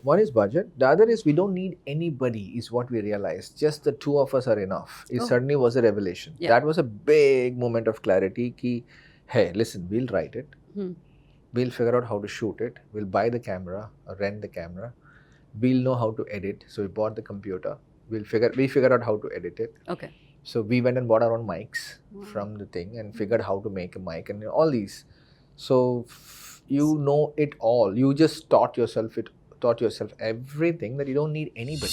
One is budget. The other is we don't need anybody, is what we realized. Just the two of us are enough. It suddenly was a revelation. Yeah. That was a big moment of clarity. Ki, hey, listen, we'll write it. We'll figure out how to shoot it. We'll buy the camera or rent the camera. We'll know how to edit. So we bought the computer. We figured out how to edit it. Okay. So we went and bought our own mics from the thing and figured how to make a mic and all these. So you know it all. You just taught yourself everything that you don't need anybody.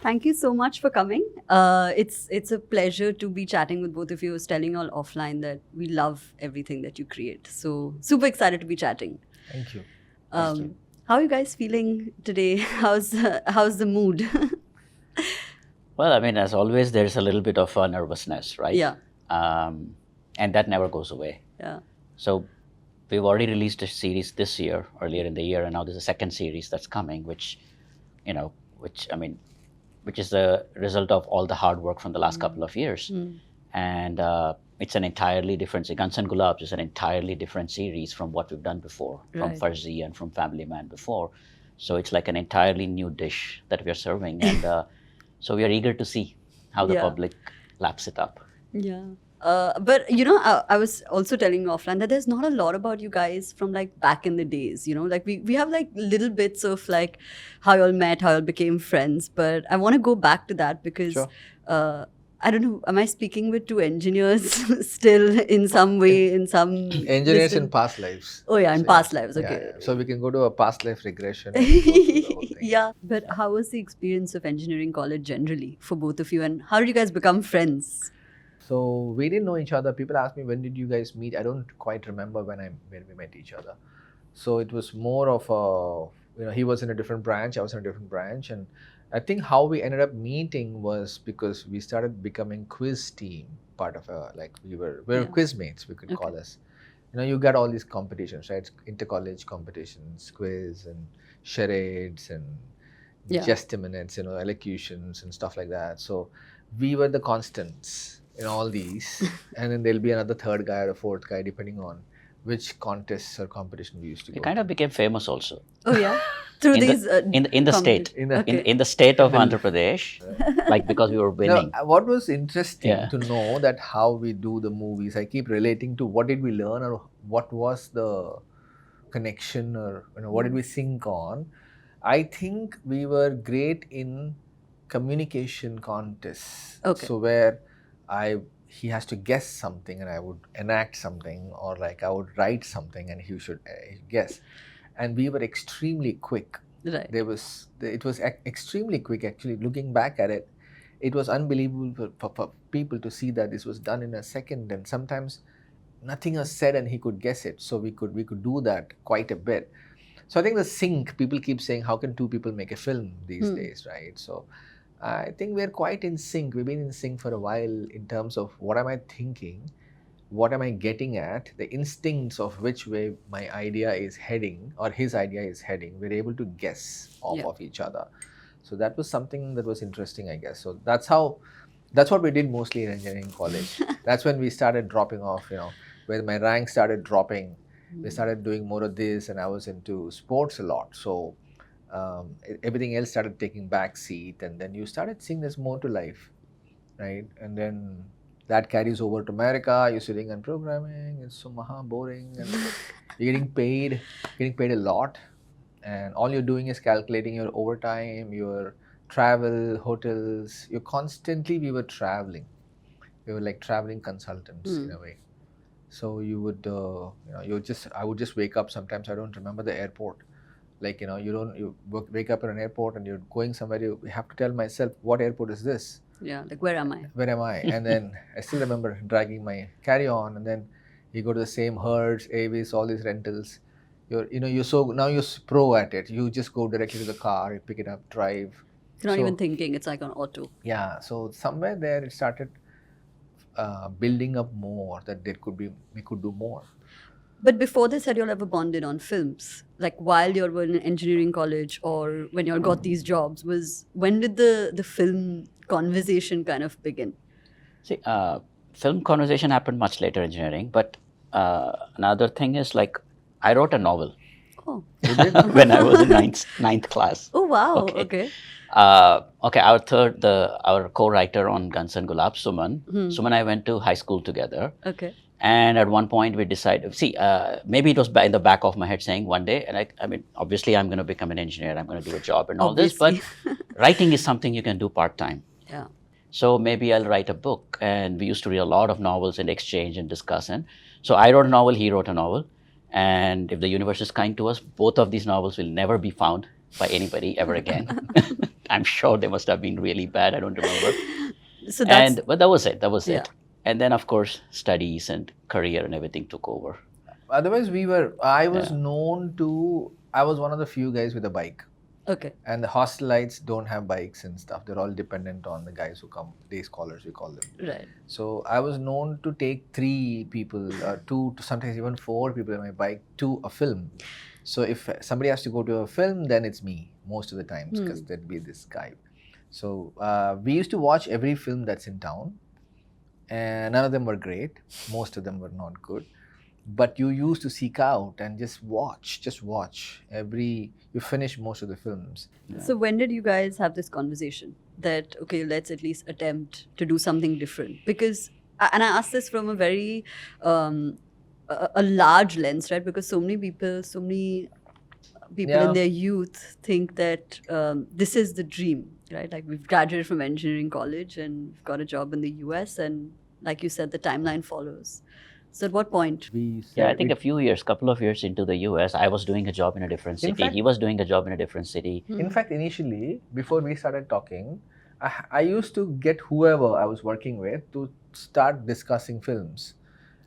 Thank you so much for coming. It's a pleasure to be chatting with both of you. I was telling you all offline that we love everything that you create. So super excited to be chatting. Thank you. How are you guys feeling today? How's the mood? Well, I mean, as always, there's a little bit of nervousness, right? Yeah. And that never goes away. Yeah. So we've already released a series this year, earlier in the year, and now there's a second series that's coming, which is the result of all the hard work from the last couple of years. And it's an entirely different, Guns Gulaabs is an entirely different series from what we've done before, from Farzi and from Family Man before. So it's like an entirely new dish that we're serving. And so we are eager to see how the public laps it up. Yeah. But I was also telling you offline that there's not a lot about you guys from like back in the days, like we have like little bits of like how you all met, how you all became friends. But I want to go back to that because I don't know, am I speaking with two engineers still in some way, in some engineers in past lives? Oh yeah, in past lives, okay. Yeah. So we can go to a past life regression. Yeah, but how was the experience of engineering college generally for both of you, and how did you guys become friends? So we didn't know each other. People ask me, when did you guys meet? I don't quite remember when we met each other. So it was more of a, he was in a different branch, I was in a different branch. And I think how we ended up meeting was because we started becoming quiz team, part of we were quiz mates, we could call us. You got all these competitions, right? Inter-college competitions, quiz and charades and just a minutes, elocutions and stuff like that. So we were the constants in all these, and then there'll be another third guy or a fourth guy depending on which contests or competition we used to go. We kind of became famous also. Oh yeah, through these in the state in the state of Andhra Pradesh, like because we were winning. Now, what was interesting to know that how we do the movies, I keep relating to what did we learn or what was the connection or what did we think on. I think we were great in communication contests. So where he has to guess something and I would enact something, or like I would write something and he should guess. And we were extremely quick. Right. It was extremely quick actually. Looking back at it, it was unbelievable for people to see that this was done in a second, and sometimes nothing was said and he could guess it. So we could do that quite a bit. So I think the sync, people keep saying, how can two people make a film these days, right? So I think we're quite in sync. We've been in sync for a while in terms of what am I thinking, what am I getting at, the instincts of which way my idea is heading or his idea is heading. We're able to guess off of each other. So that was something that was interesting, I guess. So that's what we did mostly in engineering college. That's when we started dropping off, when my rank started dropping. We started doing more of this, and I was into sports a lot. So everything else started taking back seat, and then you started seeing there's more to life, right? And then that carries over to America. You're sitting and programming. It's so boring, and you're getting paid a lot, and all you're doing is calculating your overtime, your travel, hotels. We were traveling. We were like traveling consultants in a way. So you would, I would just wake up. Sometimes I don't remember the airport. Like, you wake up in an airport and you're going somewhere, you have to tell myself, what airport is this? Yeah, like where am I? Where am I? And then I still remember dragging my carry-on, and then you go to the same Hertz, Avis, all these rentals. Now you're pro at it. You just go directly to the car, you pick it up, drive. You're not even thinking, it's like an auto. Yeah, so somewhere there it started building up more, that we could do more. But before this, had you all ever bonded on films? Like while you were in engineering college or when you all got these jobs, when did the film conversation kind of begin? See, film conversation happened much later in engineering, but another thing is like I wrote a novel. Oh. You did? when I was in ninth class. Oh wow. Okay. Okay. Okay, our co-writer on Guns and Gulaabs, Suman. Suman and I went to high school together. Okay. And at one point we decided, maybe it was in the back of my head saying one day, and I mean, obviously I'm going to become an engineer, I'm going to do a job and all this, but writing is something you can do part-time. Yeah. So maybe I'll write a book. And we used to read a lot of novels and exchange and discuss. And so I wrote a novel, he wrote a novel. And if the universe is kind to us, both of these novels will never be found by anybody ever again. I'm sure they must have been really bad. I don't remember. So that's, But that was it. That was Yeah. it. And then, of course, studies and career and everything took over. Otherwise, I was one of the few guys with a bike. okay. And the hostelites don't have bikes and stuff. They're all dependent on the guys who come, day scholars, we call them. Right. So I was known to take 3 people, 2, sometimes even 4 people on my bike to a film. So if somebody has to go to a film, then it's me most of the times, because there'd be this guy. So we used to watch every film that's in town, and none of them were great. Most of them were not good. But you used to seek out and just watch. You finish most of the films. So when did you guys have this conversation that, okay, let's at least attempt to do something different? Because, and I ask this from a very, a large lens, right? Because so many people Yeah. in their youth think that this is the dream, right? Like we've graduated from engineering college and we've got a job in the US, and like you said, the timeline follows. So at what point? I think couple of years into the US, I was doing a job in a different city. fact- He was doing a job in a different city. In fact, initially, before we started talking, I used to get whoever I was working with to start discussing films.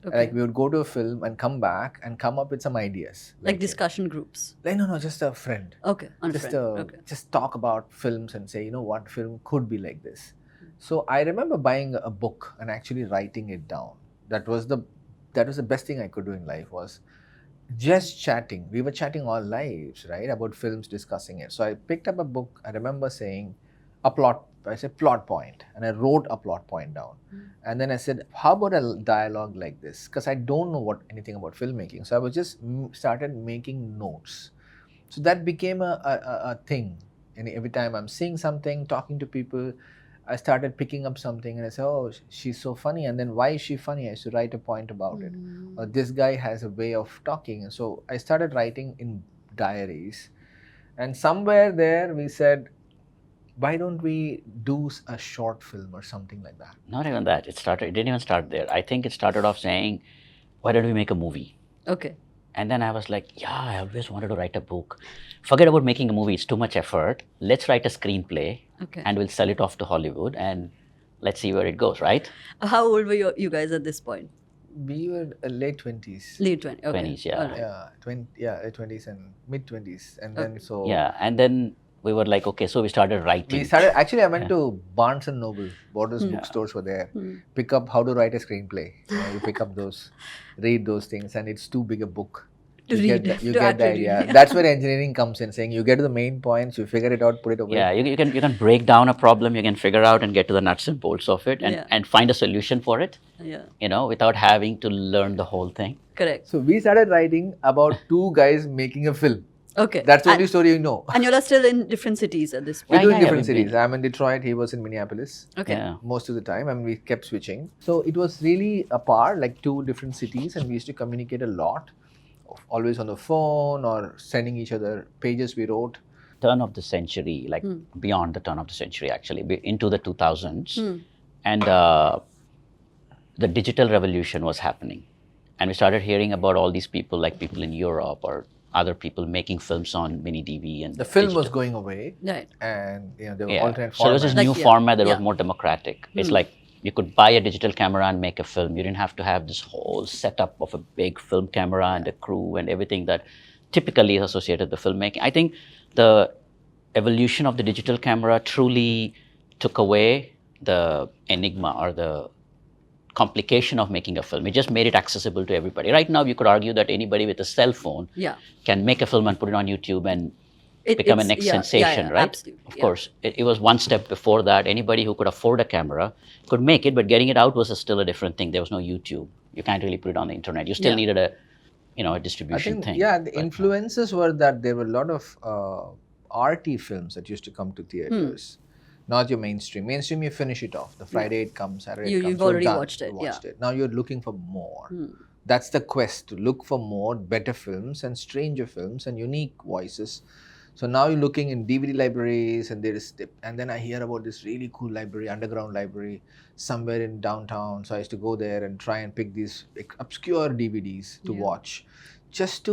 Okay. Like we would go to a film and come back and come up with some ideas. Like discussion groups. No, just a friend. Okay. On a Just friend. Okay. just talk about films and say, what film could be like this. So I remember buying a book and actually writing it down. That was the best thing I could do in life, was just chatting. We were chatting all lives, right, about films, discussing it. So I picked up a book. I remember saying I said plot point, and I wrote a plot point down. And then I said, how about a dialogue like this? Because I don't know anything about filmmaking. So I was just started making notes. So that became a thing. And every time I'm seeing something, talking to people, I started picking up something and I said, oh, she's so funny. And then why is she funny? I used to write a point about it. Or this guy has a way of talking. And so I started writing in diaries. And somewhere there we said, why don't we do a short film or something like that? Not even that. It didn't even start there. I think it started off saying, why don't we make a movie? Okay. And then I was like, I always wanted to write a book. Forget about making a movie. It's too much effort. Let's write a screenplay. Okay. And we'll sell it off to Hollywood and let's see where it goes, right? How old were you guys at this point? We were late 20s. Late 20s. Okay. 20s, yeah. All right. Late 20s and mid 20s. And then And then we were like, okay, so we started writing. I went to Barnes and Noble. Borders bookstores were there. Pick up how to write a screenplay. You pick up those, read those things, and it's too big a book. You get the idea. Yeah. That's where engineering comes in, saying you get to the main points, you figure it out, put it away. Yeah, you can break down a problem, you can figure out and get to the nuts and bolts of it and find a solution for it, without having to learn the whole thing. Correct. So we started writing about 2 guys making a film. Okay. That's the only story you know. And you're still in different cities at this point? We do in different cities. I'm in Detroit, he was in Minneapolis. Okay. Yeah. Most of the time, and we kept switching. So it was really apart, like 2 different cities, and we used to communicate a lot, always on the phone or sending each other pages we wrote. Turn of the century, like beyond the turn of the century actually, into the 2000s. And the digital revolution was happening. And we started hearing about all these people, like people in Europe or other people making films on mini DV and The film digital. was going away, Right. and there were alternate So there was this formats. new Like, format that yeah. was more democratic. It's like you could buy a digital camera and make a film. You didn't have to have this whole setup of a big film camera and a crew and everything that typically is associated with the filmmaking. I think the evolution of the digital camera truly took away the enigma or the complication of making a film. It just made it accessible to everybody. Right now, you could argue that anybody with a cell phone can make a film and put it on YouTube and become a next sensation, right? Absolutely. Of course, it was one step before that. Anybody who could afford a camera could make it, but getting it out was still a different thing. There was no YouTube. You can't really put it on the internet. You still needed a I distribution think, thing. yeah, the But, influences were that there were a lot of arty films that used to come to theaters. Not your mainstream. Mainstream, you finish it off. The Friday it comes, Saturday it comes. You've You're already done. watched it. You Yeah. watched it. Now you're looking for more. That's the quest, to look for more better films and stranger films and unique voices. So now you're looking in DVD libraries, and and then I hear about this really cool library, underground library, somewhere in downtown. So I used to go there and try and pick these obscure DVDs to watch.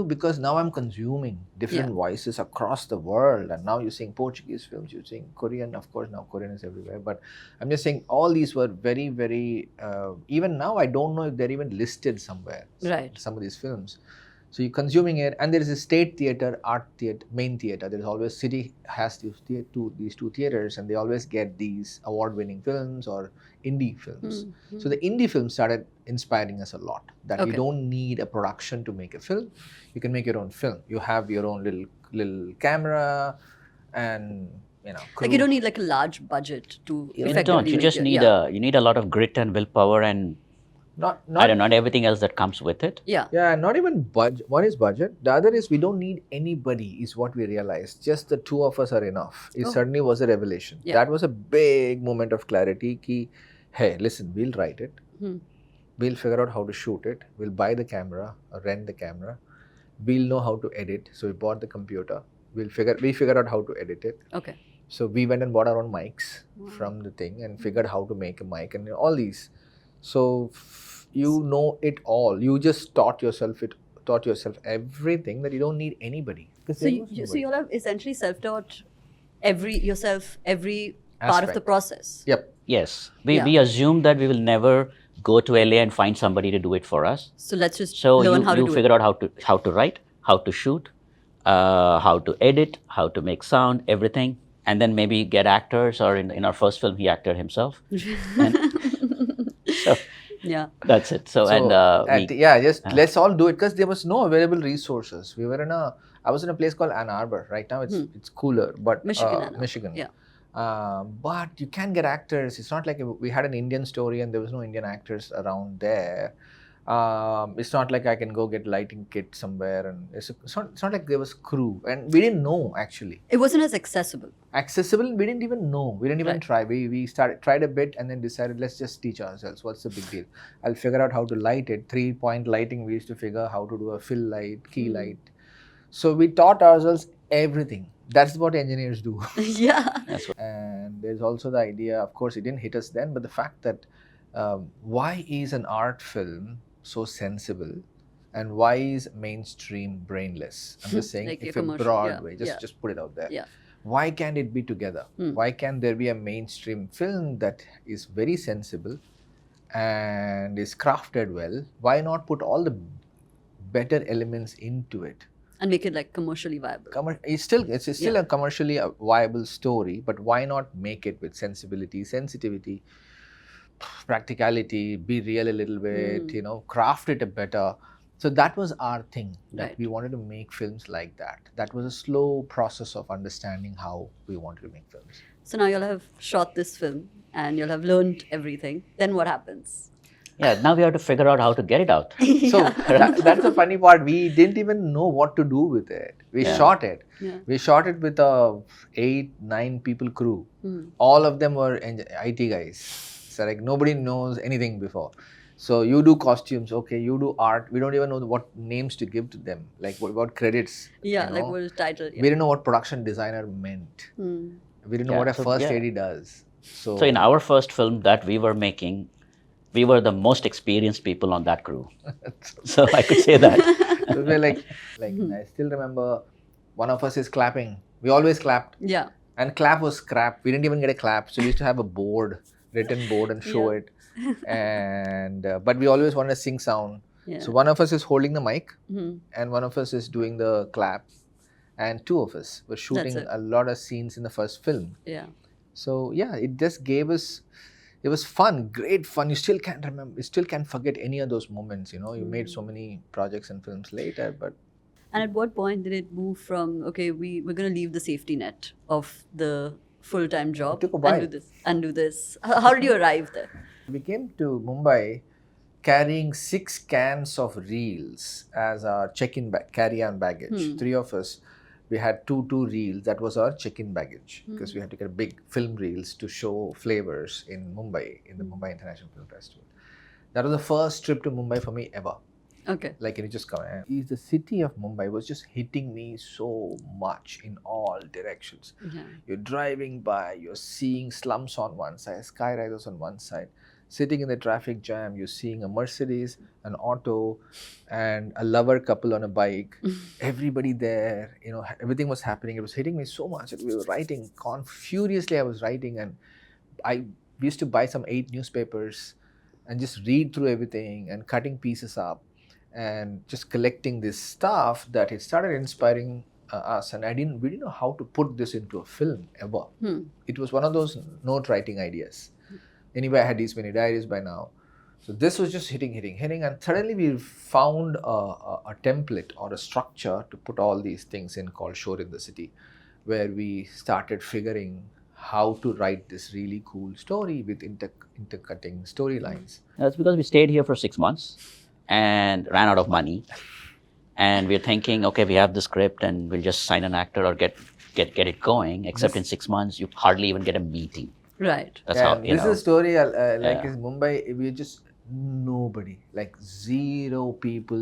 Because now I'm consuming different voices across the world, and now you're seeing Portuguese films, you're seeing Korean, of course now Korean is everywhere, but I'm just saying all these were very, very, even now I don't know if they're even listed somewhere, Right. some of these films. So you're consuming it, and there is a state theater, art theater, main theater. There's always, city has these two theaters, and they always get these award-winning films or indie films. So the indie films started inspiring us a lot. That you don't need a production to make a film. You can make your own film. You have your own little camera, and crew. Like you don't need like a large budget to you effectively don't. You make just your- need you need a lot of grit and willpower and I don't know, everything else that comes with it. Yeah. Yeah, not even budget. One is budget. The other is we don't need anybody, is what we realized. Just the two of us are enough. It certainly was a revelation. Yeah. That was a big moment of clarity. Ki, hey, listen, we'll write it. We'll figure out how to shoot it. We'll buy the camera or rent the camera. We'll know how to edit. So we bought the computer. We figured out how to edit it. Okay. So we went and bought our own mics from the thing and figured how to make a mic and all these. So you know it all. You just taught yourself everything, that you don't need anybody. So you all have essentially self-taught every part of the process. Yep. Yes. We assume that we will never go to LA and find somebody to do it for us. So let's just So learn how to you do figure it. out how to write, how to shoot, how to edit, how to make sound, everything. And then maybe get actors, or in our first film, he acted himself. So Yeah. that's it. So let's all do it, because there was no available resources. I was in a place called Ann Arbor. Right now it's cooler, but Michigan. Yeah. But you can get actors. It's not like we had an Indian story and there was no Indian actors around there. It's not like I can go get lighting kit somewhere, and it's not like there was crew, and we didn't know actually. It wasn't as accessible. We didn't even know. We didn't even try. We tried a bit and then decided, let's just teach ourselves. What's the big deal? I'll figure out how to light it. 3-point lighting, we used to figure how to do a fill light, key light. So we taught ourselves everything. That's what engineers do. Yeah. And there's also the idea, of course, it didn't hit us then, but the fact that why is an art film so sensible, and why is mainstream brainless? I'm just saying, Like a if a commercial, Broadway, yeah. just put it out there. Yeah. Why can't it be together? Why can't there be a mainstream film that is very sensible and is crafted well? Why not put all the better elements into it? And make it like commercially viable. It's still a commercially viable story, but why not make it with sensitivity, practicality, be real a little bit, craft it a better. So that was our thing, that we wanted to make films like that. That was a slow process of understanding how we wanted to make films. So now you'll have shot this film and you'll have learned everything. Then what happens? Yeah, now we have to figure out how to get it out. So that's the funny part. We didn't even know what to do with it. We shot it. Yeah. We shot it with a 8-9 people crew. All of them were IT guys. So like nobody knows anything before. So you do costumes, okay, you do art. We don't even know what names to give to them, like what credits. Yeah, like what is the title? We didn't know what production designer meant. We didn't know what a first AD does. So in our first film that we were making, we were the most experienced people on that crew. So I could say that. So we're like I still remember one of us is clapping. We always clapped. Yeah. And clap was crap. We didn't even get a clap. So we used to have a written board and show it. And but we always wanted to sing sound. Yeah. So one of us is holding the mic and one of us is doing the clap, and two of us were shooting a lot of scenes in the first film. Yeah. So yeah, it just gave us, it was fun, great fun. You still can't remember, you still can't forget any of those moments, you made so many projects and films later, but. And at what point did it move from, okay, we're going to leave the safety net of the full-time job It took a while. and do this? How did you arrive there? We came to Mumbai carrying 6 cans of reels as our check-in bag, carry-on baggage. 3 of us, we had two reels. That was our check-in baggage because we had to get big film reels to show flavors in Mumbai, in the Mumbai International Film Festival. That was the first trip to Mumbai for me ever. Okay. Like, you just come and the city of Mumbai was just hitting me so much in all directions. Yeah. You're driving by, you're seeing slums on one side, skyrises on one side. Sitting in the traffic jam, you're seeing a Mercedes, an auto, and a lover couple on a bike. Everybody there, everything was happening. It was hitting me so much that we were writing furiously. I was writing, and we used to buy some 8 newspapers and just read through everything and cutting pieces up and just collecting this stuff that it started inspiring us. And we didn't know how to put this into a film ever. It was one of those note writing ideas. Anyway, I had these many diaries by now. So this was just hitting. And suddenly we found a template or a structure to put all these things in called Shor in the City, where we started figuring how to write this really cool story with intercutting storylines. That's because we stayed here for 6 months and ran out of money. And we're thinking, okay, we have the script and we'll just sign an actor or get it going. Except in 6 months, you hardly even get a meeting. Right. That's how, this is a story like in Mumbai, we just nobody, like 0 people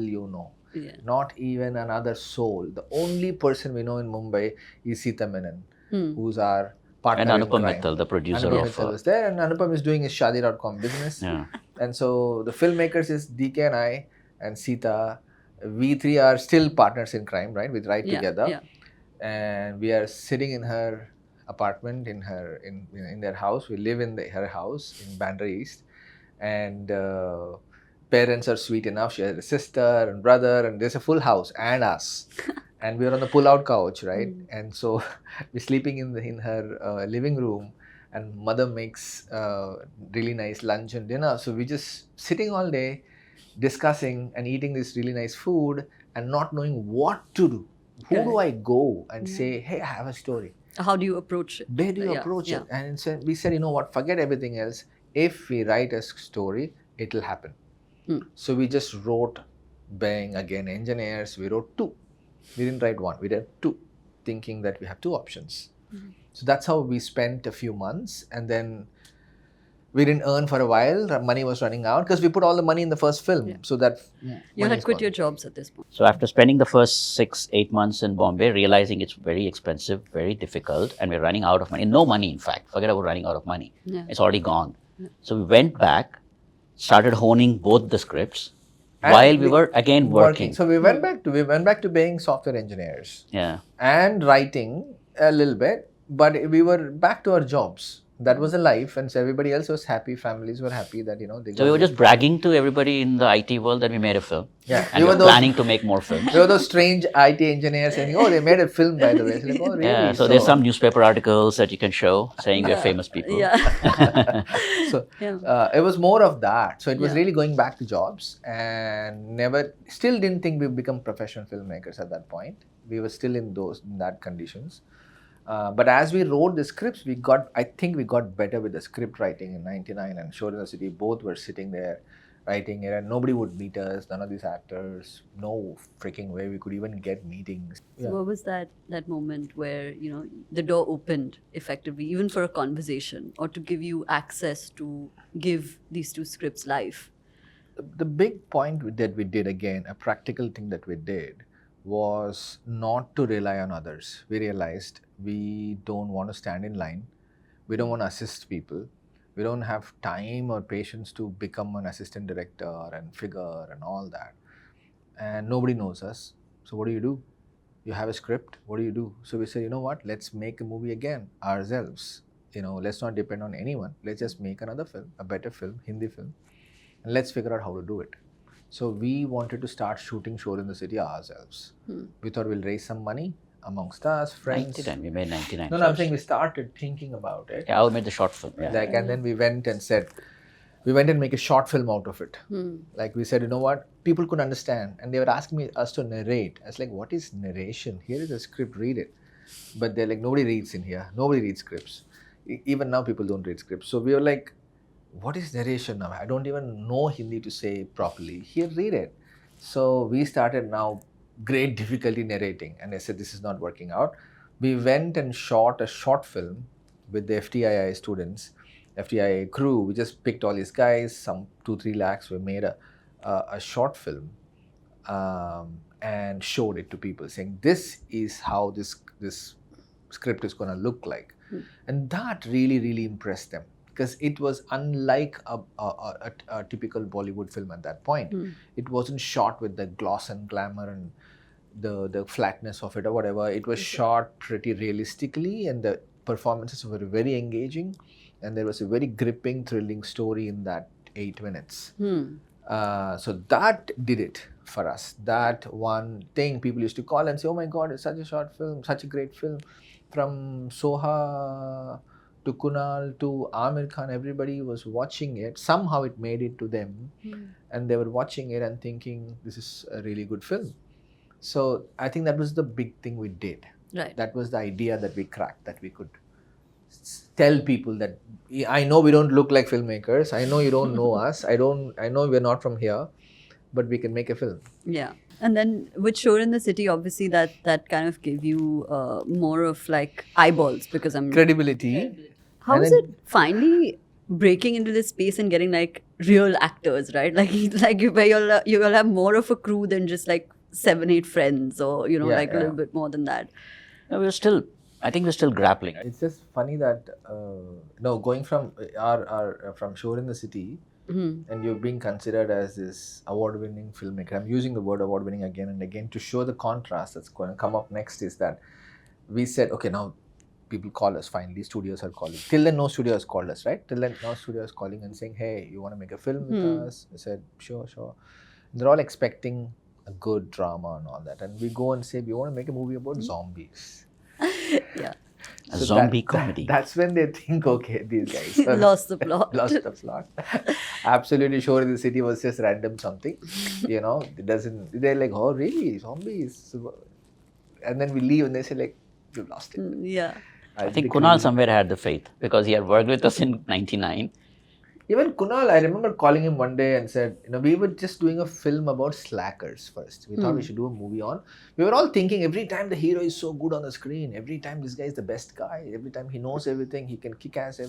not even another soul. The only person we know in Mumbai is Sita Menon, who's our partner. And Anupam Mittal, the producer Anupam of... Mittal was there, and Anupam is doing his Shaadi.com business. Yeah. And so the filmmakers is DK and I and Sita. We 3 are still partners in crime, right? We write together. Yeah. And we are sitting in her apartment, in their house. We live in her house in Bandra East. And parents are sweet enough. She has a sister and brother, and there's a full house and us. And we are on the pull-out couch, right? And so we're sleeping in her living room, and mother makes really nice lunch and dinner. So we're just sitting all day, discussing and eating this really nice food, and not knowing what to do. Who do I go and say, hey, I have a story? How do you approach it? Where do you approach it? And we said, you know what, forget everything else. If we write a story, it'll happen. So we just wrote, bang, again, engineers. We wrote 2. We didn't write 1, we did 2, thinking that we have 2 options. So that's how we spent a few months, and then we didn't earn for a while. Our money was running out because we put all the money in the first film. So that you had quit your jobs at this point. So after spending the first 6-8 months in Bombay, realizing it's very expensive, very difficult, and we're running out of money. No money, in fact. Forget about running out of money. It's already gone. So we went back, started honing both the scripts while we were again working. So we went back to being software engineers. Yeah. And writing a little bit, but we were back to our jobs. That was a life, and so everybody else was happy. Families were happy that they. So we were just bragging to everybody in the IT world that we made a film. Yeah, and we were planning to make more films. We were those strange IT engineers saying, "Oh, they made a film, by the way." So like, oh, really? Yeah. So there's some newspaper articles that you can show saying we're famous people. Yeah. So it was more of that. So it was really going back to jobs, and still didn't think we'd become professional filmmakers at that point. We were still in that conditions. But as we wrote the scripts, I think we got better with the script writing in '99 and Shor in the City. Both were sitting there writing it, and nobody would meet us, none of these actors, no freaking way we could even get meetings. So what was that moment where, the door opened effectively, even for a conversation, or to give you access to give these 2 scripts life? The big point that we did, again, a practical thing that we did, was not to rely on others. We realized we don't want to stand in line. We don't want to assist people. We don't have time or patience to become an assistant director and figure and all that. And nobody knows us. So what do? You have a script. What do you do? So we said, you know what? Let's make a movie again ourselves. Let's not depend on anyone. Let's just make another film, a better film, Hindi film, and let's figure out how to do it. So we wanted to start shooting Shor in the City ourselves. We thought we'll raise some money amongst us, friends. 99, we made 99. No, I'm saying we started thinking about it. Yeah, I made the short film. Yeah. And then we went and make a short film out of it. Like we said, you know what? People could understand. And they were asking us to narrate. I was like, what is narration? Here is a script, read it. But they're like, nobody reads in here. Nobody reads scripts. Even now people don't read scripts. So we were like, what is narration now? I don't even know Hindi to say properly. Here, read it. So we started now great difficulty narrating, and I said this is not working out. We went and shot a short film with the FTII students, FTII crew. We just picked all these guys, some 2-3 lakhs. We made a short film and showed it to people, saying this is how this script is going to look like, and that really impressed them because it was unlike a typical Bollywood film at that point. It wasn't shot with the gloss and glamour and the flatness of it or whatever. It was shot pretty realistically, and the performances were very engaging, and there was a very gripping, thrilling story in that 8 minutes. So that did it for us. That one thing people used to call and say, oh my God, it's such a short film, such a great film. From Soha to Kunal to Amir Khan, everybody was watching it. Somehow it made it to them, and they were watching it and thinking, this is a really good film. So I think that was the big thing we did. Right. That was the idea that we cracked, that we could tell people that I know we don't look like filmmakers. I know you don't know us. I know we're not from here, but we can make a film. Yeah. And then with Shor in the City, obviously that kind of gave you more of like eyeballs because I'm Credibility. How And is then- it finally breaking into this space and getting like real actors, right? Like where you'll have more of a crew than just like 7-8 friends or Yeah, a little bit more than that. No, I think we're still grappling. It's just funny that going from from Shor in the City, and you're being considered as this award-winning filmmaker. I'm using the word award-winning again and again to show the contrast that's going to come up next. Is that we said, okay, now people call us. Finally, studios are calling. Till then, no studio has called us, right? Till then, now studio is calling and saying, hey, you want to make a film with us? I said, sure. They're all expecting a good drama and all that, and we go and say, we want to make a movie about zombies. Yeah. A zombie comedy. That's when they think, okay, these guys Lost the plot. Lost the plot. Absolutely sure the city was just random something. It doesn't. They're like, oh really, zombies? And then we leave and they say like, you've lost it. Yeah. I think Kunal somewhere had the faith because he had worked with us in '99. Even Kunal, I remember calling him one day and said, we were just doing a film about slackers first. We thought we should do a movie on. We were all thinking every time the hero is so good on the screen, every time this guy is the best guy, every time he knows everything, he can kick ass,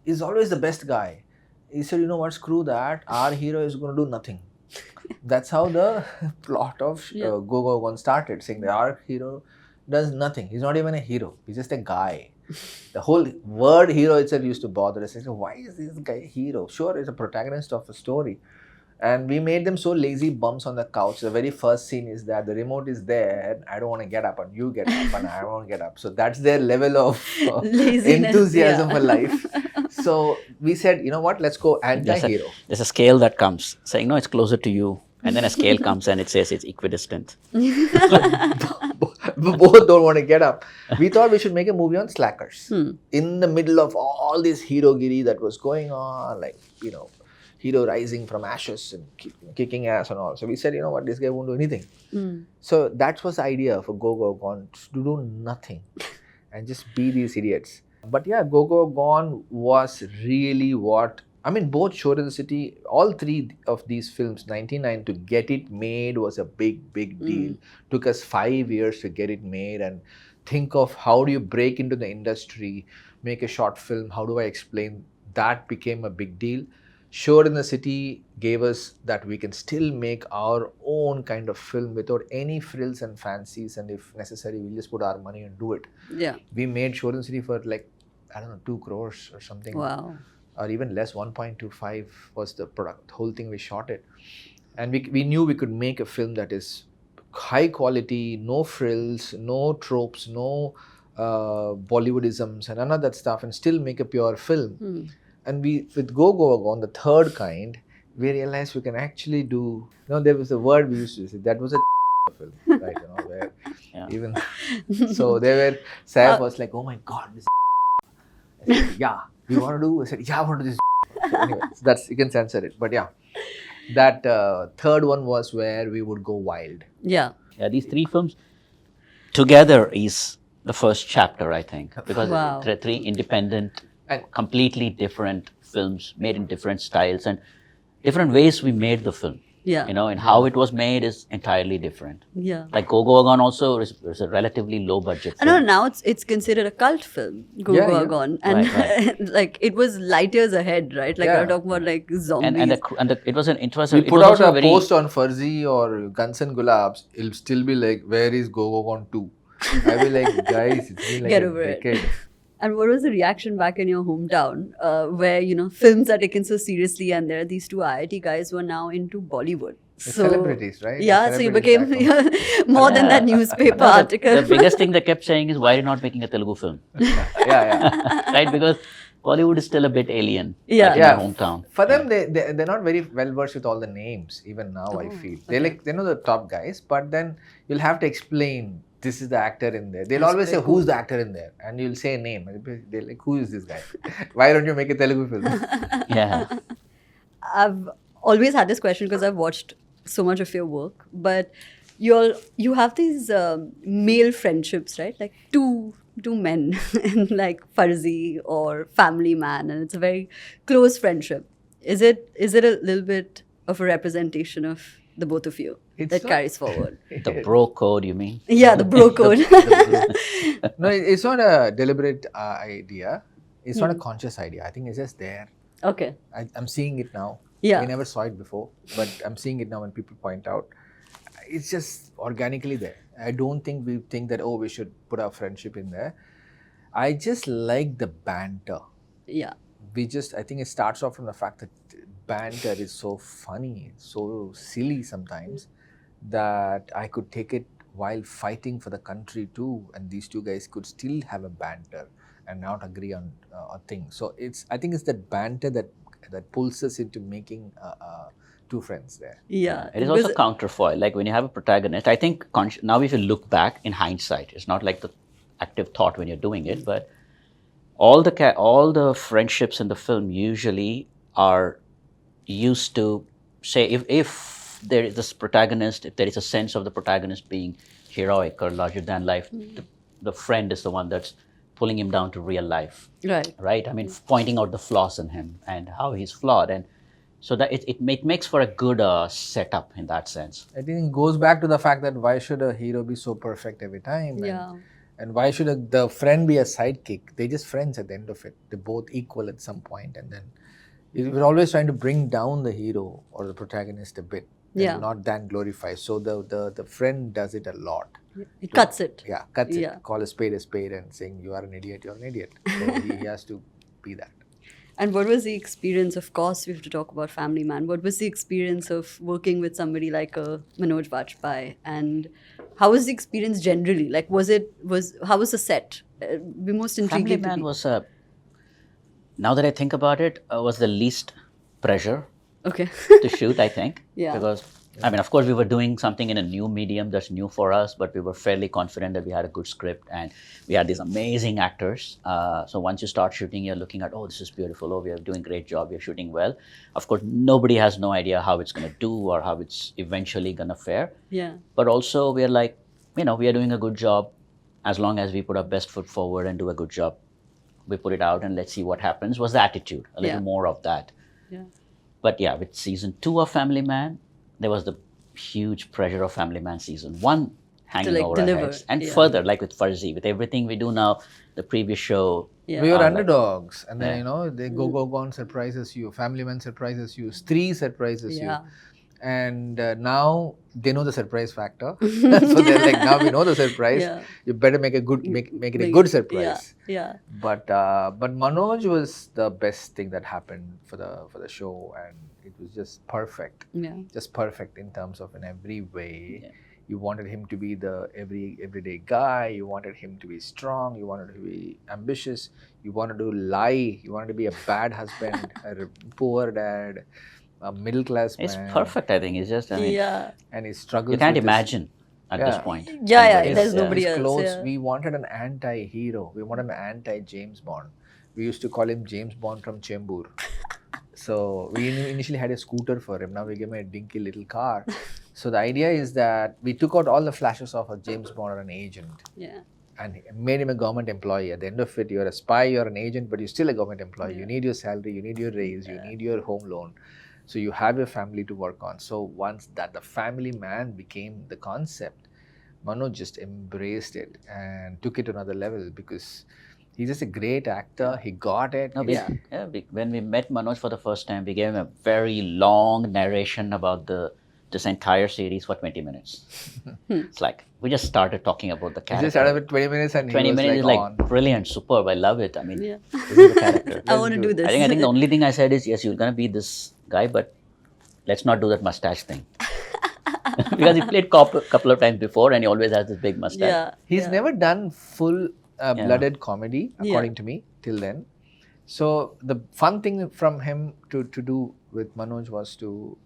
he's always the best guy. He said, you know what, screw that. Our hero is going to do nothing. That's how the plot of Go Goa Gone started, saying that our hero does nothing. He's not even a hero. He's just a guy. The whole word hero itself used to bother us. I said, why is this guy a hero? Sure, he's a protagonist of a story. And we made them so lazy bums on the couch. The very first scene is that the remote is there and I don't want to get up and you get up and I don't want to get up. So that's their level of enthusiasm for life. So we said, you know what, let's go anti-hero. There's a scale that comes saying, no, it's closer to you. And then a scale comes and it says it's equidistant. Both don't want to get up. We thought we should make a movie on slackers. In the middle of all this hero-giri that was going on, like, hero rising from ashes and kicking ass and all. So we said, you know what, this guy won't do anything. So that was the idea for Go Goa Gone, to do nothing and just be these idiots. But yeah, Go Goa Gone was really both Shor in the City, all three of these films, 99, to get it made was a big deal. Took us 5 years to get it made and think of how do you break into the industry, make a short film, how do I explain? That became a big deal. Shor in the City gave us that we can still make our own kind of film without any frills and fancies, and if necessary, we'll just put our money and do it. Yeah. We made Shor in the City for 2 crores or something. Wow. Or even less, 1.25 was the product, the whole thing we shot it. And we knew we could make a film that is high quality, no frills, no tropes, no Bollywoodisms and none of that stuff, and still make a pure film. And with Go Goa Gone, the third kind, we realized we can actually do, there was a word we used to say, that was a film, right? Where even, so Saif was like, oh my God, this I said, yeah. You want to do? I said, yeah, I want to do this. So anyway, you can censor it. But yeah, that third one was where we would go wild. Yeah. Yeah, these 3 films together is the first chapter, I think, because they're 3 independent And- completely different films made in different styles and different ways we made the film. Yeah. You know, and how it was made is entirely different. Yeah. Like Go Goa Gone also is a relatively low budget I film. know now it's considered a cult film, Go Yeah, Goa yeah. Gone, and Right, like it was light years ahead, right? Like Yeah. we're talking about like zombies. It was We it put was out also a very post on Farzi or Guns Gulaabs, it'll still be like, where is Go Go Gone 2? I'll be like, guys, it's been like Get a over it. decade. And what was the reaction back in your hometown, where films are taken so seriously, and there are these two IIT guys who are now into Bollywood? The celebrities, right? The Yeah, so you became celebrities more than that Yeah. newspaper No, article. the biggest thing they kept saying is, why are you not making a Telugu film? Yeah. Right? Because Bollywood is still a bit alien. Yeah. Like in Yeah. my hometown. For them, they're not very well versed with all the names. Even now, I feel they know the top guys, but then you'll have to explain. This is the actor in there. They'll That's always say, very "Who's the actor in there?" And you'll say a name. They're like, "Who is this guy? Why don't you make a Telugu film?" Yeah. I've always had this question because I've watched so much of your work, but you have these male friendships, right? Like two men in like Farzi or Family Man, and it's a very close friendship. Is it a little bit of a representation of the both of you It's that not- carries forward? The bro code, you mean? Yeah, the bro code. No, it's not a deliberate idea. It's not a conscious idea. I think it's just there. Okay. I'm seeing it now. Yeah. We never saw it before, but I'm seeing it now when people point out. It's just organically there. I don't think we think that, we should put our friendship in there. I just like the banter. Yeah. I think it starts off from the fact that banter is so funny, so silly sometimes, that I could take it while fighting for the country too, and these two guys could still have a banter and not agree on a thing. So I think it's that banter that pulls us into making two friends there. Yeah. It is also Because- counterfoil. Like when you have a protagonist, I think now if you look back in hindsight, it's not like the active thought when you're doing it, but all the friendships in the film usually are used to say if there is this protagonist, if there is a sense of the protagonist being heroic or larger than life, the friend is the one that's pulling him down to real life, Right. right? I mean, pointing out the flaws in him and how he's flawed, and so that it makes for a good setup in that sense. I think it goes back to the fact that why should a hero be so perfect every time? Yeah. And why should the friend be a sidekick? They're just friends at the end of it. They're both equal at some point, and then we're always trying to bring down the hero or the protagonist a bit, and Yeah. not then glorify. So the friend does it a lot. It cuts it. Yeah, cuts Yeah. it. Call a spade, and saying you are an idiot, you're an idiot. So he has to be that. And what was the experience? Of course, we have to talk about Family Man. What was the experience of working with somebody like Manoj Bajpayee? And how was the experience generally? Like, how was the set? Be most Family intrigued. Man was now that I think about it, was the least pressure Okay. to shoot, I think. Yeah. Because, I mean, of course, we were doing something in a new medium that's new for us, but we were fairly confident that we had a good script and we had these amazing actors. So once you start shooting, you're looking at, this is beautiful. We are doing a great job. We're shooting well. Of course, nobody has no idea how it's going to do or how it's eventually going to fare. Yeah. But also, we're like, we are doing a good job as long as we put our best foot forward and do a good job. We put it out and let's see what happens, was the attitude, a little more of that. Yeah. But yeah, with season 2 of Family Man, there was the huge pressure of Family Man season 1 hanging like, over our deliver. heads. And Yeah. further, like with Farzi, with everything we do now, the previous show. Yeah. We were like- underdogs, and then Yeah. they Go Go Gone surprises you, Family Man surprises you, Stree surprises you. Yeah. And now they know the surprise factor. So they're like, now we know the surprise. Yeah. You better make it a good surprise. Yeah. But Manoj was the best thing that happened for the show, and it was just perfect. Yeah. Just perfect in terms of in every way. Yeah. You wanted him to be the everyday guy. You wanted him to be strong. You wanted him to be ambitious. You wanted to lie. You wanted to be a bad husband, a poor dad, a middle class man. It's perfect, I think. It's just, I mean, Yeah. And he struggles. you can't with his- imagine at this Yeah. point. Yeah, anybody there's else, yeah. nobody his else. clothes. Yeah. We wanted an anti-hero. We wanted an anti-James Bond. We used to call him James Bond from Chembur. So we initially had a scooter for him. Now we gave him a dinky little car. So the idea is that we took out all the flashes of a James Bond or an agent, Yeah. and made him a government employee. At the end of it, you're a spy, you're an agent, but you're still a government employee. You need your salary, you need your raise, you need your home loan. So you have your family to work on. So once that the family man became the concept, Manoj just embraced it and took it to another level because he's just a great actor. He got it. No, when we met Manoj for the first time, we gave him a very long narration about this entire series for 20 minutes. It's like, we just started talking about the He character. just started with 20 minutes and 20 he was minutes is like like on. brilliant, superb. I love it. I mean, Yeah. this is the character. I want to do this. I think the only thing I said is, yes, you're going to be this guy, but let's not do that mustache thing. Because he played cop a couple of times before and he always has this big mustache. Yeah. He's never done full blooded comedy, according to me, till then. So the fun thing from him to do with Manoj was to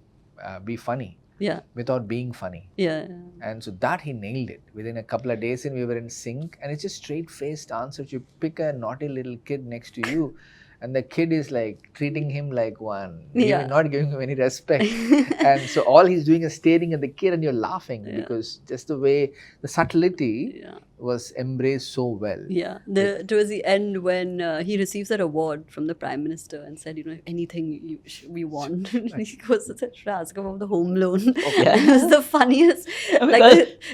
be funny Yeah. without being funny. Yeah. And so that he nailed it. Within a couple of days and we were in sync. And it's just straight-faced answers. You pick a naughty little kid next to you and the kid is like treating him like one, not giving him any respect. And so all he's doing is staring at the kid and you're laughing because just the way, the subtlety was embraced so well. Yeah. Towards the end when he receives that award from the Prime Minister and said, anything we want. He goes to ask about the home loan. It was the funniest.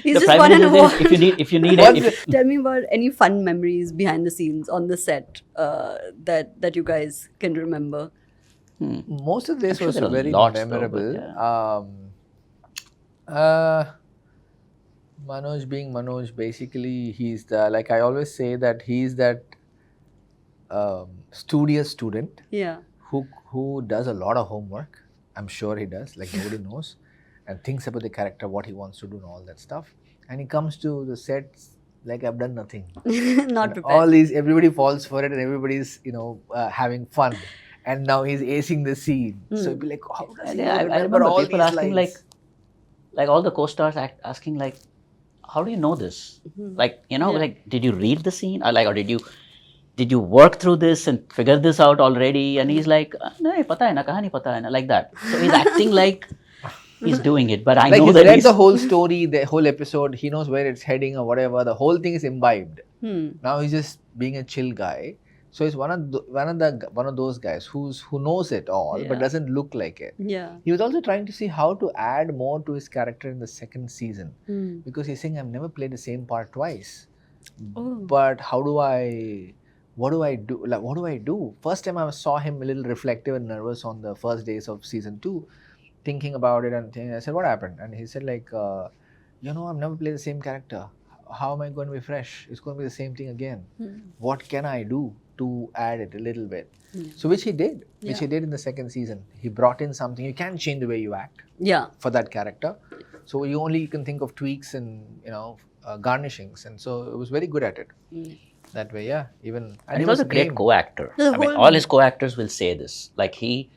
He's just won an award. If you need Tell me about any fun memories behind the scenes on the set that you guys can remember. Most of this was very memorable. Manoj being Manoj, basically he's the, like I always say that he's that studious student who does a lot of homework. I'm sure he does, like nobody knows, and thinks about the character, what he wants to do and all that stuff. And he comes to the sets like I've done nothing. Not prepared. All these, everybody falls for it and everybody's, having fun. And now he's acing the scene. So it'd be like, how does he remember all people these asking lines? like all the co-stars asking like, how do you know this? Like, like, did you read the scene? Or did you work through this and figure this out already? And he's like, nahi, pata hai na, kaha nahi pata hai na, like that. So he's acting like he's doing it, but I know he's that read the whole story, the whole episode, he knows where it's heading or whatever. The whole thing is imbibed. Now he's just being a chill guy. So he's one of those guys who knows it all but doesn't look like it. Yeah. He was also trying to see how to add more to his character in the second season because he's saying, I've never played the same part twice. But what do I do? Like, what do I do? First time I saw him a little reflective and nervous on the first days of season 2, thinking about it and thinking, I said, what happened? And he said like, I've never played the same character. How am I going to be fresh? It's going to be the same thing again. What can I do to add it a little bit? So which he did. Which he did in the second season. He brought in something. You can't change the way you act for that character. So you can think of tweaks and, garnishings. And so it was very good at it. That way, even. And he was a great co-actor. I mean, all his co-actors will say this. Like, he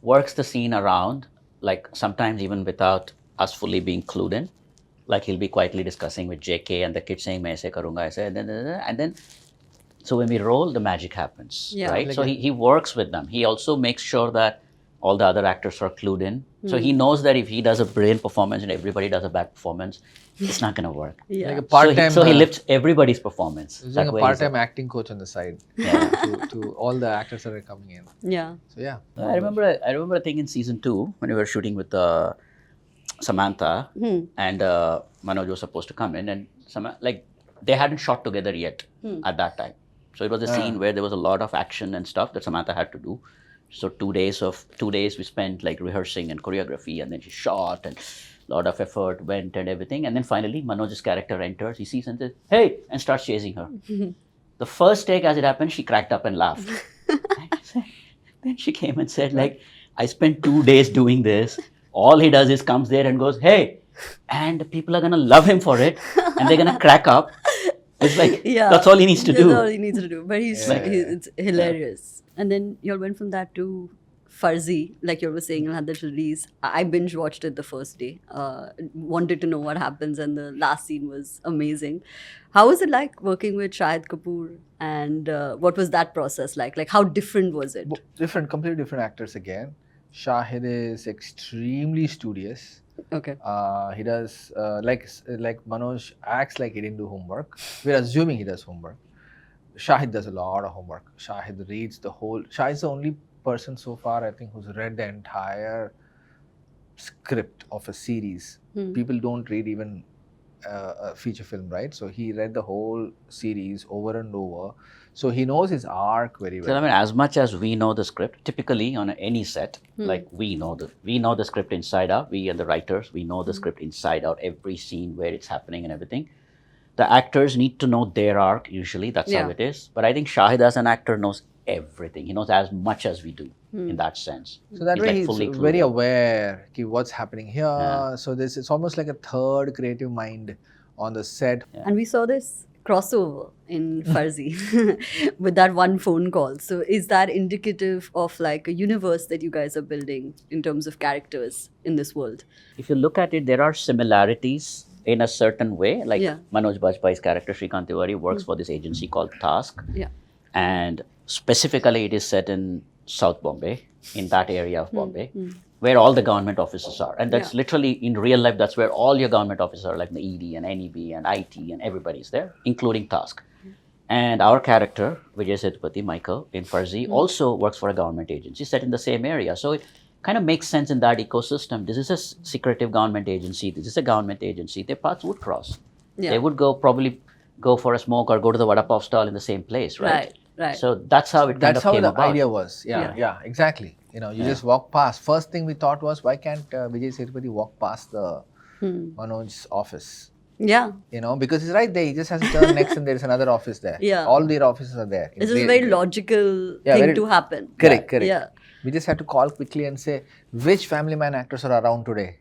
works the scene around, like sometimes even without us fully being clued in. Like, he'll be quietly discussing with JK and the kid saying, main aise karunga, aise, and then so when we roll, the magic happens, right? Like, so he works with them. He also makes sure that all the other actors are clued in. So he knows that if he does a brilliant performance and everybody does a bad performance, it's not going to work. Like a part-time, so he lifts everybody's performance. He's like a part-time acting coach on the side to all the actors that are coming in. Yeah. So I remember a thing in season 2 when we were shooting with Samantha and Manoj was supposed to come in, and they hadn't shot together yet at that time. So it was a scene where there was a lot of action and stuff that Samantha had to do. So 2 days we spent like rehearsing and choreography, and then she shot and a lot of effort went and everything. And then finally Manoj's character enters, he sees and says, hey, and starts chasing her. The first take as it happened, she cracked up and laughed. Then she came and said like, I spent 2 days doing this. All he does is comes there and goes, hey, and people are going to love him for it and they're going to crack up. It's like, that's all he needs to do. That's all he needs to do. But it's hilarious. And then you all went from that to Farzi, like you were saying, you had that release. I binge watched it the first day. Wanted to know what happens, and the last scene was amazing. How was it like working with Shahid Kapoor, and what was that process like? Like, how different was it? Completely different actors again. Shahid is extremely studious. Okay. He does like Manoj acts like he didn't do homework. We're assuming he does homework. Shahid does a lot of homework. Shahid reads the whole. Shahid's the only person so far I think who's read the entire script of a series. People don't read even a feature film, right? So he read the whole series over and over. So he knows his arc very well. So I mean, as much as we know the script, typically on any set, like we know the script inside out. We and the writers, we know the script inside out. Every scene where it's happening and everything. The actors need to know their arc. Usually, that's how it is. But I think Shahid as an actor knows everything. He knows as much as we do in that sense. So that way he's very aware of what's happening here. So it's almost like a third creative mind on the set. And we saw this crossover in Farzi with that one phone call. So is that indicative of like a universe that you guys are building in terms of characters in this world? If you look at it, there are similarities in a certain way. Like Manoj Bajpayee's character, Shrikant Tiwari, works for this agency called Task. Yeah. And specifically, it is set in South Bombay, in that area of Bombay, where all the government offices are. And that's literally, in real life, that's where all your government offices are, like the ED and NEB and IT and everybody's there, including Task. And our character, Vijay Sethupathi, Michael, in Farzi, also works for a government agency set in the same area. So it kind of makes sense in that ecosystem. This is a secretive government agency. This is a government agency. Their paths would cross. Yeah. They would probably go for a smoke or go to the vada pav stall in the same place, right? Right. So that's how it kind of came about. That's how the idea was. Yeah, exactly. You know, you just walk past. First thing we thought was, why can't Vijay Sethupathi walk past the Manoj's office? Yeah. You know, because he's right there. He just has to turn next and there's another office there. Yeah. All their offices are there. This is a very logical thing to happen. Correct. Yeah. We just had to call quickly and say, which Family Man actors are around today?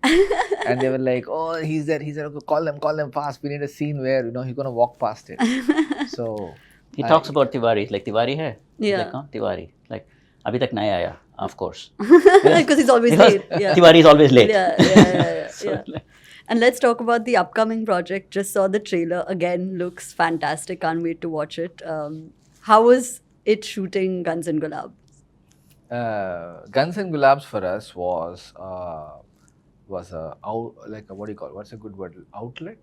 And they were like, oh, he's there. Okay, call them fast. We need a scene where, you know, he's going to walk past it. So... He talks about Tiwari. He's like, Tiwari hai? Yeah. Like, Tiwari. Like, abhi tak nahi aaya. Of course. Because he's always late. Yeah. Tiwari is always late. Yeah. And let's talk about the upcoming project. Just saw the trailer. Again, looks fantastic. Can't wait to watch it. How was it shooting Guns and Gulaabs? Guns and Gulaabs for us was what do you call it? What's a good word? Outlet?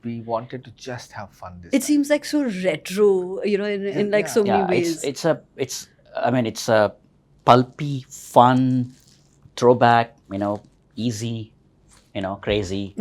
We wanted to just have fun this time. It seems like so retro, you know, in like so many ways. It's a pulpy, fun, throwback, you know, easy, you know, crazy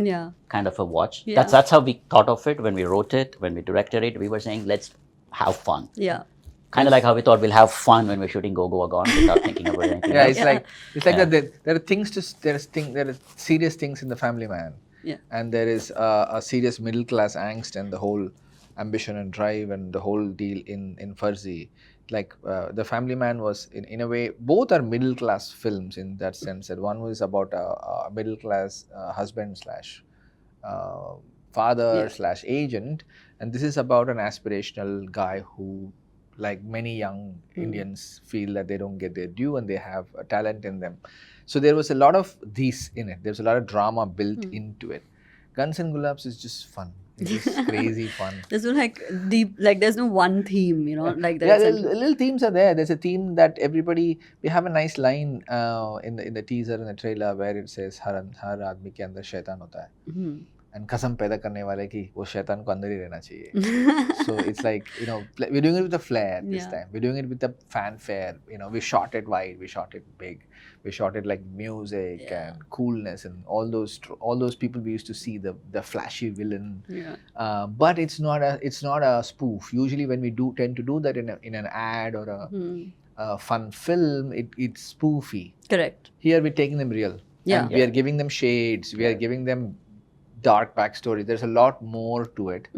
kind of a watch. Yeah. That's how we thought of it when we wrote it, when we directed it. We were saying, let's have fun. Yeah. Kind of like how we thought we'll have fun when we're shooting Go Goa Gone without thinking about anything. Yeah, it's like that. There are serious things in the Family Man. Yeah. And there is a serious middle class angst and the whole ambition and drive and the whole deal in Farzi. Like the Family Man was in a way, both are middle class films in that sense. That one was about a middle class husband slash father slash agent, and this is about an aspirational guy who, like many young Indians, feel that they don't get their due and they have a talent in them. So there was a lot of these in it. There's a lot of drama built into it. Guns and Gulaabs is just fun. It's just crazy fun. There's no like deep, like there's no one theme, you know, like that. Yeah, little themes are there. There's a theme that everybody, we have a nice line in the teaser and the trailer where it says, har aadmi ke andar shaitan hota hai. And कसम पैदा करने वाले की वो शैतान को अंदर ही रहना चाहिए. So it's like, you know, we're doing it with a flair this time. We're doing it with a fanfare. You know, we shot it wide, we shot it big, we shot it like music and coolness and all those people we used to see, the flashy villain. Yeah. But it's not a spoof. Usually when we tend to do that in an ad or a fun film, it's spoofy. Correct. Here we're taking them real. Yeah. And we are giving them shades. We are giving them dark backstory. There's a lot more to it,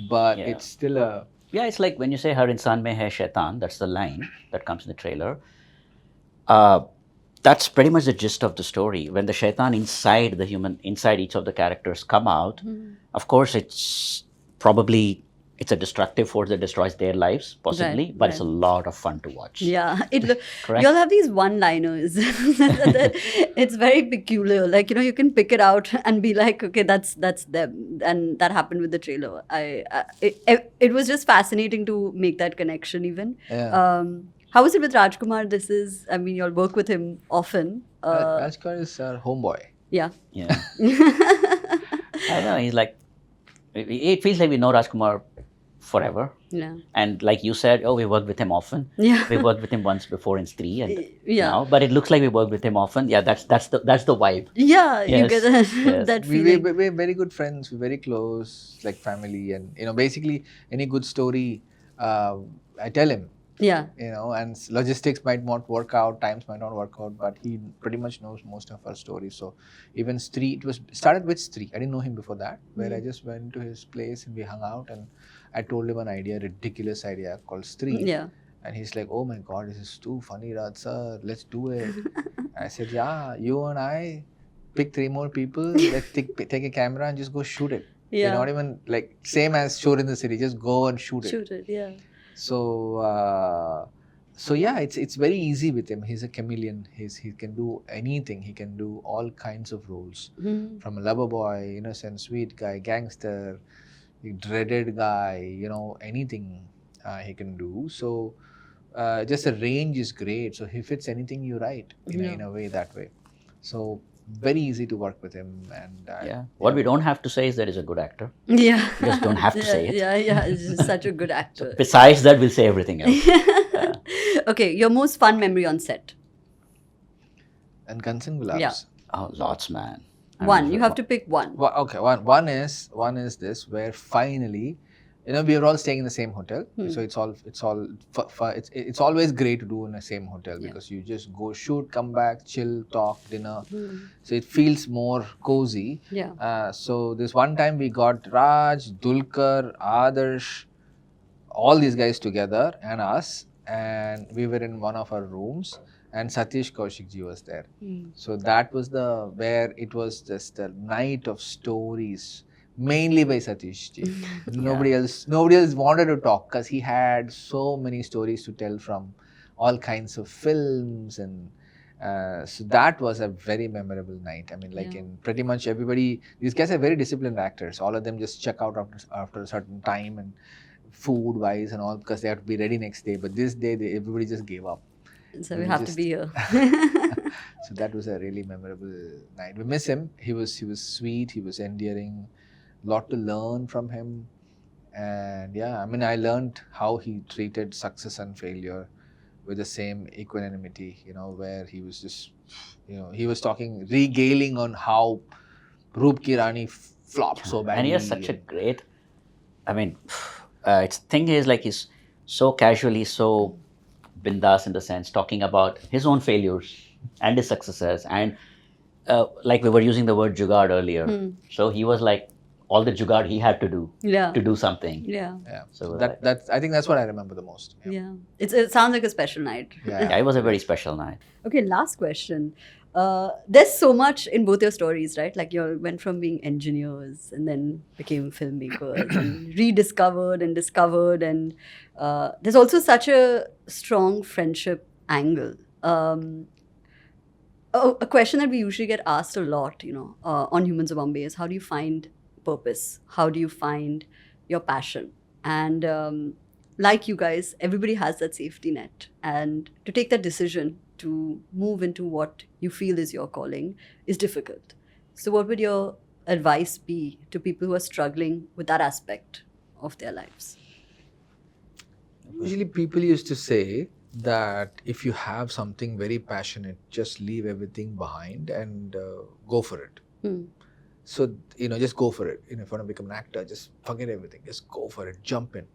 but it's still a... Yeah, it's like when you say, Har insaan mein hai shaitan, that's the line that comes in the trailer. That's pretty much the gist of the story. When the shaitan inside the human, inside each of the characters come out, of course it's a destructive force that destroys their lives, possibly, but it's a lot of fun to watch. Yeah, you'll have these one-liners. It's very peculiar. Like, you know, you can pick it out and be like, okay, that's them. And that happened with the trailer. It was just fascinating to make that connection even. Yeah. How is it with Rajkummar? You all work with him often. Rajkummar is our homeboy. Yeah. Yeah. I don't know. He's like, it feels like we know Rajkummar forever. Yeah. And like you said, oh, we worked with him often. Yeah. We worked with him once before in Stree and Yeah. now, but it looks like we worked with him often. Yeah, that's the vibe. Yeah, you Yes, get that, yes. that we, feeling. we're very good friends. We're very close, like family. And, basically any good story, I tell him, Yeah. and logistics might not work out, times might not work out, but he pretty much knows most of our stories. So even Stree, started with Stree. I didn't know him before that, where I just went to his place and we hung out and I told him an idea, ridiculous idea called Stree. Yeah. And he's like, oh my God, this is too funny, Raj sir, let's do it. I said, yeah, you and I pick 3 more people, let's take a camera and just go shoot it. Yeah. Not even like same as Shor in the City, just go and shoot it. Shoot it, yeah. So yeah, it's very easy with him. He's a chameleon. He can do anything. He can do all kinds of roles, from a lover boy, innocent, sweet guy, gangster, dreaded guy. Anything he can do. So just the range is great. So he fits anything you write in a way that way. So very easy to work with him. And what we don't have to say is that he's a good actor. Yeah. We just don't have to say it. Yeah. He's such a good actor. Besides that, we'll say everything else. Okay, your most fun memory on set? and Guns Gulaabs. Yeah. Oh, lots, man. I One. mean, You have to pick one. Okay, one is this, where finally, we are all staying in the same hotel. So it's always great to do in the same hotel, because you just go shoot, come back, chill, talk, dinner. So it feels more cozy. Yeah. So this one time we got Raj, Dulkar, Adarsh, all these guys together and us, and we were in one of our rooms. And Satish Kaushik ji was there. So that was where it was just a night of stories, mainly by Satish ji. Nobody else wanted to talk, because he had so many stories to tell from all kinds of films. And so that was a very memorable night. I mean, in pretty much everybody, these guys are very disciplined actors. All of them just check out after a certain time, and food wise and all, because they have to be ready next day. But this day, everybody just gave up. So we have to be here. So that was a really memorable night. We miss him. He was sweet. He was endearing. Lot to learn from him. And yeah, I mean, I learned how he treated success and failure with the same equanimity. Where he was just, he was regaling on how Roop Ki Rani flopped so badly. And he has such a great, I mean, its thing is like he's so casually, so bindas in the sense, talking about his own failures and his successes. And like we were using the word jugaad earlier. So he was like, all the jugaad he had to do to do something. Yeah. So that's I think that's what I remember the most. Yeah. It sounds like a special night. Yeah, it was a very special night. Okay, last question. There's so much in both your stories, right? Like you went from being engineers and then became filmmakers and rediscovered and discovered. And there's also such a strong friendship angle. A question that we usually get asked a lot, on Humans of Bombay is, how do you find purpose? How do you find your passion? And like you guys, everybody has that safety net. And to take that decision to move into what you feel is your calling is difficult. So what would your advice be to people who are struggling with that aspect of their lives? Usually people used to say that if you have something very passionate, just leave everything behind and go for it. So, just go for it. If you want to become an actor, just forget everything. Just go for it. Jump in.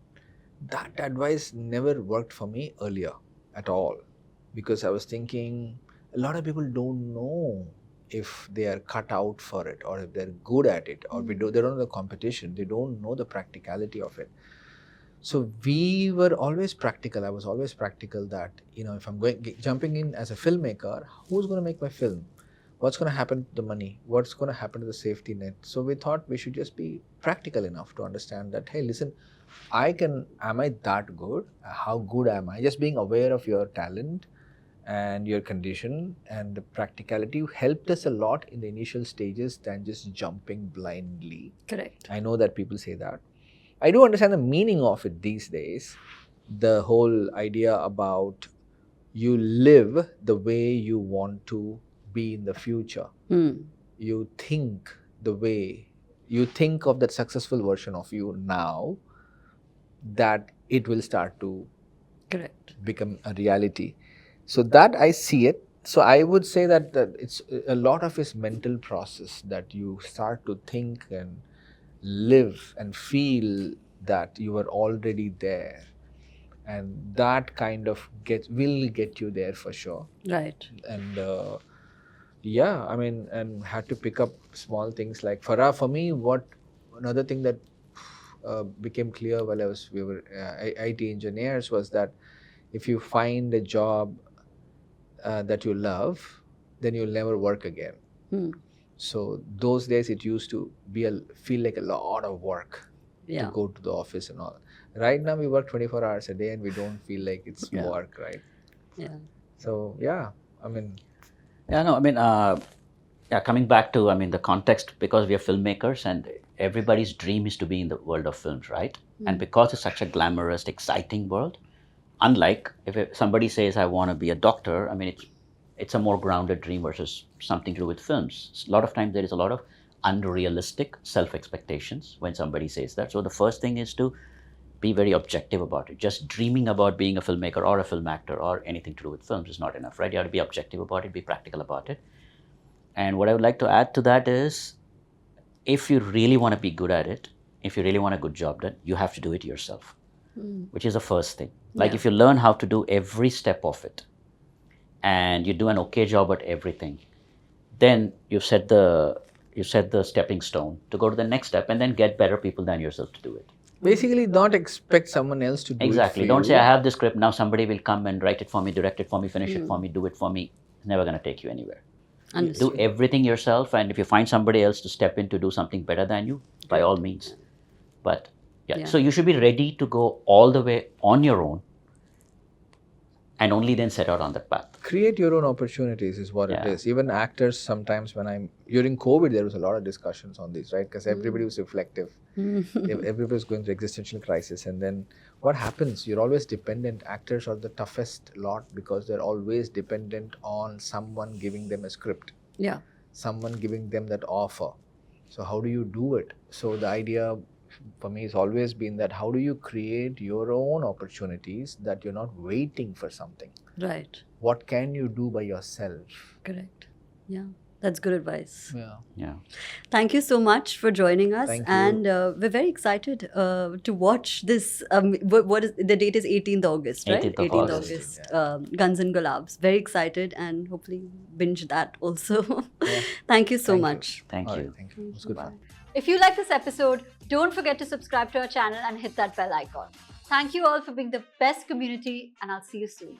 That advice never worked for me earlier at all. Because I was thinking, a lot of people don't know if they are cut out for it, or if they're good at it, or they don't know the competition. They don't know the practicality of it. So we were always practical. I was always practical that, if I'm jumping in as a filmmaker, who's going to make my film? What's going to happen to the money? What's going to happen to the safety net? So we thought we should just be practical enough to understand that, hey, listen, am I that good? How good am I? Just being aware of your talent and your condition and the practicality helped us a lot in the initial stages than just jumping blindly. Correct. I know that people say that. I do understand the meaning of it these days. The whole idea about you live the way you want to be in the future. you think the way you think of that successful version of you now, that it will start to Correct. become a reality. So that I see it. So I would say that it's a lot of his mental process, that you start to think and live and feel that you are already there, and that kind of will get you there for sure. Right. And yeah, I mean, and had to pick up small things like for me, what another thing that became clear while we were IT engineers was that if you find a job that you love, then you'll never work again. So those days it used to feel like a lot of work to go to the office and all. Right now we work 24 hours a day and we don't feel like it's work, right? Yeah. So yeah, I mean. Yeah, no, I mean, coming back to, I mean, the context, because we are filmmakers and everybody's dream is to be in the world of films, right? And because it's such a glamorous, exciting world, unlike if somebody says, I want to be a doctor, I mean, it's a more grounded dream versus something to do with films. A lot of times there is a lot of unrealistic self-expectations when somebody says that. So the first thing is to be very objective about it. Just dreaming about being a filmmaker or a film actor or anything to do with films is not enough, right? You have to be objective about it, be practical about it. And what I would like to add to that is, if you really want to be good at it, if you really want a good job done, you have to do it yourself, which is the first thing. Like if you learn how to do every step of it and you do an okay job at everything, then you set the stepping stone to go to the next step and then get better people than yourself to do it. Basically, not expect someone else to do exactly. it for Don't you. say, I have this script, now somebody will come and write it for me, direct it for me, finish it for me, do it for me. It's never going to take you anywhere. Understood. Do everything yourself, and if you find somebody else to step in to do something better than you, by all means. But so you should be ready to go all the way on your own and only then set out on that path. Create your own opportunities is what it is. Even actors, sometimes during COVID, there was a lot of discussions on this, right? Because everybody was reflective. Everybody was going through existential crisis. And then what happens? You're always dependent. Actors are the toughest lot because they're always dependent on someone giving them a script. Yeah. Someone giving them that offer. So how do you do it? So the idea for me has always been that how do you create your own opportunities, that you're not waiting for something. Right. What can you do by yourself? Correct. Yeah. That's good advice. Yeah. Thank you so much for joining us. Thank you. And we're very excited to watch this. What is the date? Is 18th August, right? 18th of August. Guns and Gulaabs. Very excited, and hopefully binge that also. Thank you so much. Thank you. Right, thank you. It was good fun. If you like this episode, don't forget to subscribe to our channel and hit that bell icon. Thank you all for being the best community, and I'll see you soon.